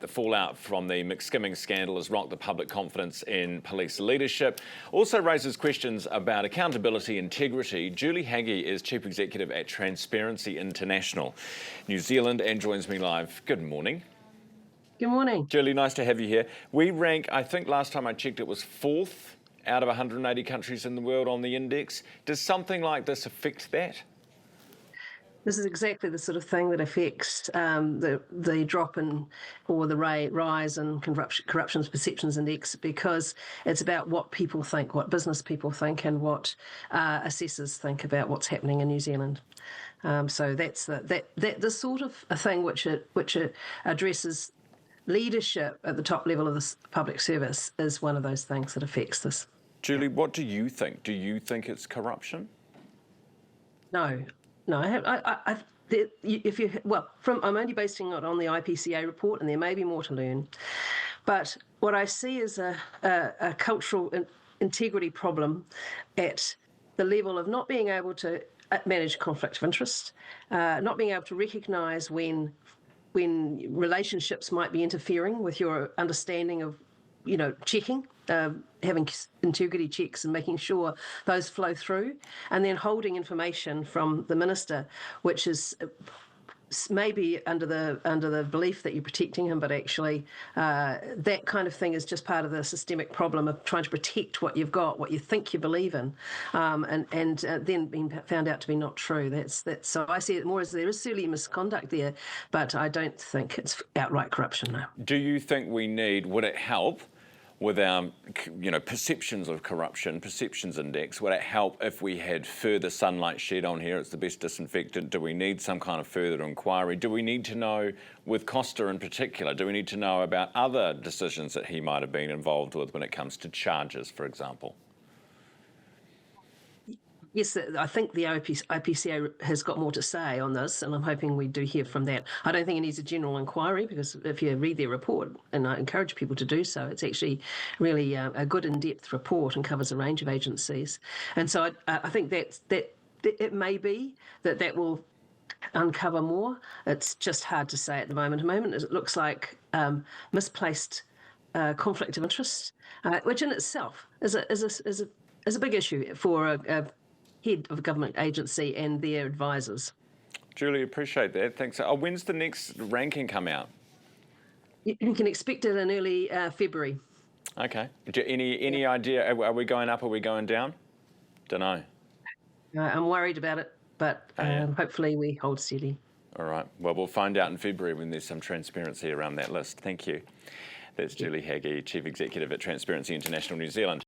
the fallout from the McSkimming scandal has rocked the public confidence in police leadership. Also raises questions about accountability, integrity. Julie Haggie is Chief Executive at Transparency International, New Zealand, and joins me live. Good morning. Good morning. Julie, nice to have you here. We rank, I think last time I checked, it was 4th out of 180 countries in the world on the index. Does something like this affect that? This is exactly the sort of thing that affects the drop in or the rise in corruption perceptions index, because it's about what people think, what business people think, and what assessors think about what's happening in New Zealand. So that's the sort of a thing which it addresses. Leadership at the top level of this public service is one of those things that affects this. Julie, what do you think? Do you think it's corruption? No. I'm only basing it on the IPCA report, and there may be more to learn. But what I see is a cultural integrity problem at the level of not being able to manage conflict of interest, not being able to recognise when relationships might be interfering with your understanding of, checking, having integrity checks and making sure those flow through, and then holding information from the minister, which is maybe under the belief that you're protecting him, but actually that kind of thing is just part of the systemic problem of trying to protect what you've got, what you think you believe in, and then being found out to be not true. That's so I see it more as there is certainly misconduct there, but I don't think it's outright corruption, no. Do you think would it help with our, perceptions of corruption, perceptions index? Would it help if we had further sunlight shed on here? It's the best disinfectant. Do we need some kind of further inquiry? Do we need to know, with Costa in particular, do we need to know about other decisions that he might have been involved with when it comes to charges, for example? Yes, I think the IPCA has got more to say on this, and I'm hoping we do hear from that. I don't think it needs a general inquiry, because if you read their report, and I encourage people to do so, it's actually really a good in-depth report and covers a range of agencies. And so I think that it may be that will uncover more. It's just hard to say at the moment. It looks like misplaced conflict of interest, which in itself is a big issue for a head of a government agency and their advisors. Julie, appreciate that. Thanks. When's the next ranking come out? You can expect it in early February. Okay. Any idea? Are we going up? Are we going down? Don't know. I'm worried about it, but hopefully we hold steady. All right. Well, we'll find out in February when there's some transparency around that list. Thank you. That's Julie Haggie, Chief Executive at Transparency International New Zealand.